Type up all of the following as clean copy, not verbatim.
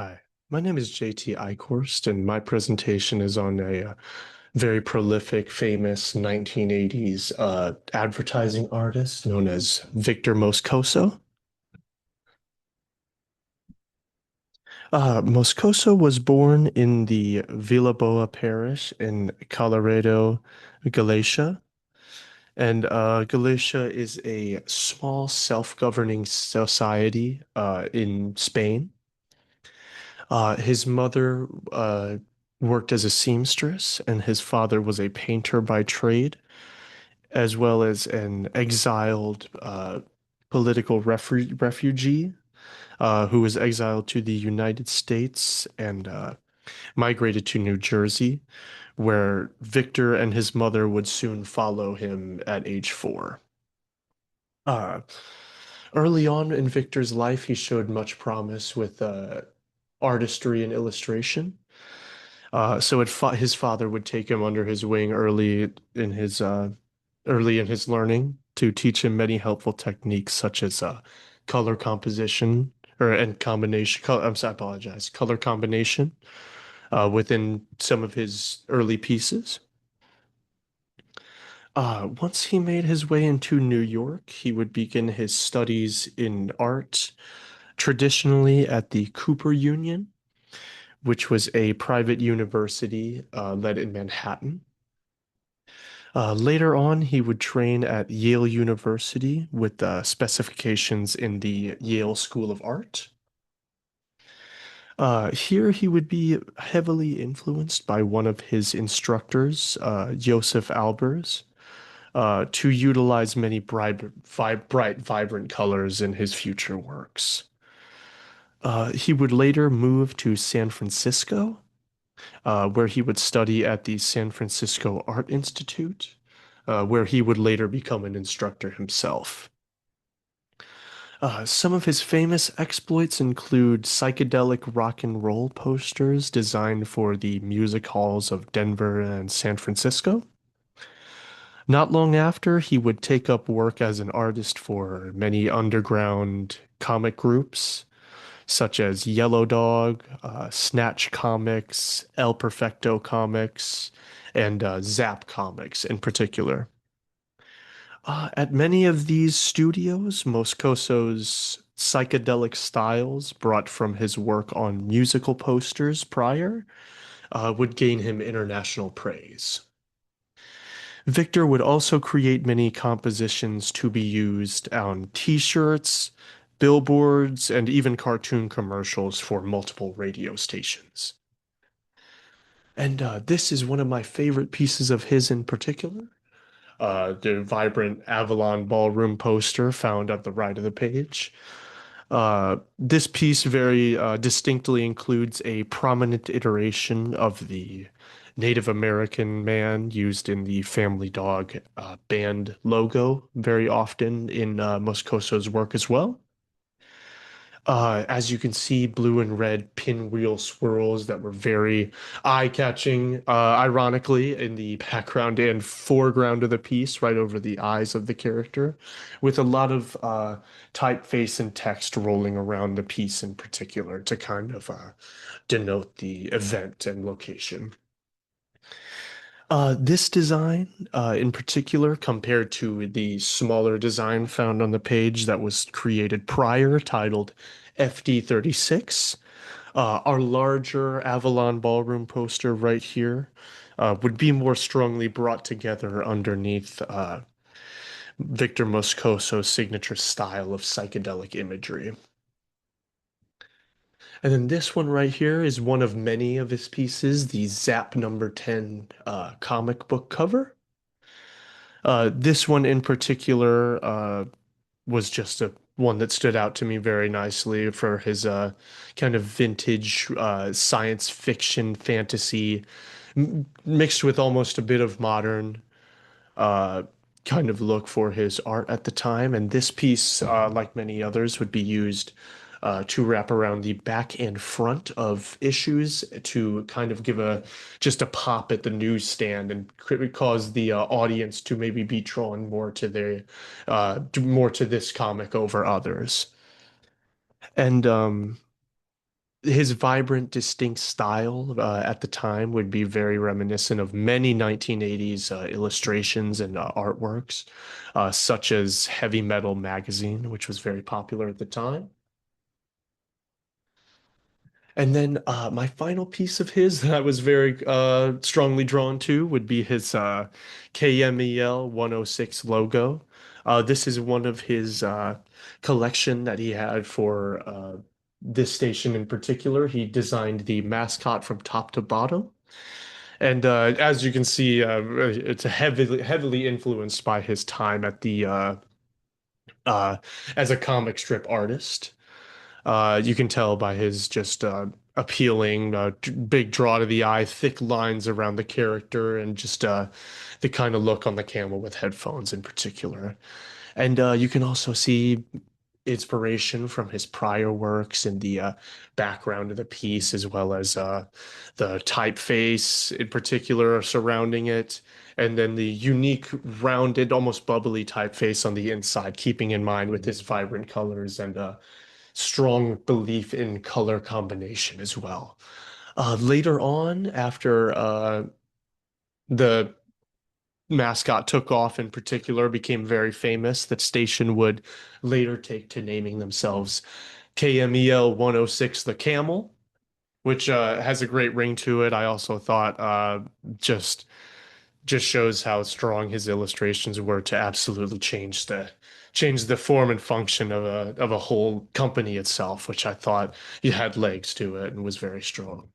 Hi, my name is JT Eichhorst, and my presentation is on a very prolific, famous 1980s advertising artist known as Victor Moscoso. Moscoso was born in the Villaboa parish in Colorado, Galicia. And Galicia is a small self-governing society in Spain. His mother worked as a seamstress, and his father was a painter by trade, as well as an exiled political refugee who was exiled to the United States and migrated to New Jersey, where Victor and his mother would soon follow him at age 4. Uh, Early on in Victor's life, he showed much promise with artistry and illustration. His father would take him under his wing early in his learning to teach him many helpful techniques such as color composition or and combination. I apologize. Color combination within some of his early pieces. Once he made his way into New York, he would begin his studies in art, traditionally at the Cooper Union, which was a private university led in Manhattan. Later on, he would train at Yale University with specifications in the Yale School of Art. Here, he would be heavily influenced by one of his instructors, Joseph Albers, to utilize many vibrant colors in his future works. He would later move to San Francisco, where he would study at the San Francisco Art Institute, where he would later become an instructor himself. Some of his famous exploits include psychedelic rock and roll posters designed for the music halls of Denver and San Francisco. Not long after, he would take up work as an artist for many underground comic groups, such as Yellow Dog, Snatch Comics, El Perfecto Comics, and Zap Comics in particular. At many of these studios, Moscoso's psychedelic styles, brought from his work on musical posters prior, would gain him international praise. Victor would also create many compositions to be used on t-shirts, billboards, and even cartoon commercials for multiple radio stations. And this is one of my favorite pieces of his in particular. The vibrant Avalon Ballroom poster found at the right of the page. This piece very distinctly includes a prominent iteration of the Native American man used in the Family Dog band logo very often in Moscoso's work as well. As you can see, blue and red pinwheel swirls that were very eye-catching, ironically, in the background and foreground of the piece, right over the eyes of the character, with a lot of typeface and text rolling around the piece in particular to kind of denote the event and location. This design, in particular, compared to the smaller design found on the page that was created prior, titled FD36, our larger Avalon Ballroom poster right here would be more strongly brought together underneath Victor Moscoso's signature style of psychedelic imagery. And then this one right here is one of many of his pieces, the Zap number 10 comic book cover. This one in particular was just a one that stood out to me very nicely for his kind of vintage science fiction fantasy mixed with almost a bit of modern uh, kind of look for his art at the time. And this piece, like many others, would be used to wrap around the back and front of issues to kind of give a just a pop at the newsstand and cause the audience to maybe be drawn more to this comic over others. And his vibrant, distinct style at the time would be very reminiscent of many 1980s illustrations and artworks, such as Heavy Metal magazine, which was very popular at the time. And then my final piece of his that I was very strongly drawn to would be his KMEL 106 logo. This is one of his collection that he had for this station in particular. He designed the mascot from top to bottom. And as you can see, it's heavily influenced by his time at the uh, as a comic strip artist. You can tell by his just appealing, big draw to the eye, thick lines around the character, and just the kind of look on the camel with headphones in particular. And you can also see inspiration from his prior works in the background of the piece, as well as the typeface in particular surrounding it. And then the unique, rounded, almost bubbly typeface on the inside, keeping in mind with his vibrant colors and strong belief in color combination as well. Later on, after the mascot took off in particular, became very famous, that station would later take to naming themselves KMEL 106 The Camel, which has a great ring to it. I also thought just just shows how strong his illustrations were to absolutely change the form and function of a whole company itself, which I thought he had legs to it and was very strong.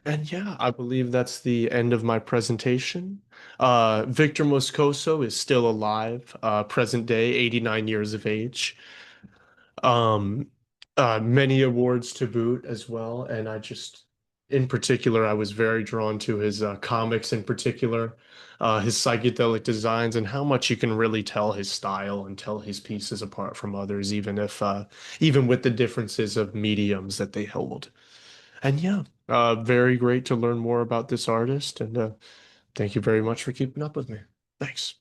And yeah, I believe that's the end of my presentation. Victor Moscoso is still alive, present day, 89 years of age. Um, Many awards to boot as well. And in particular, I was very drawn to his comics in particular, his psychedelic designs, and how much you can really tell his style and tell his pieces apart from others, even with the differences of mediums that they hold. And yeah, very great to learn more about this artist. And thank you very much for keeping up with me. Thanks.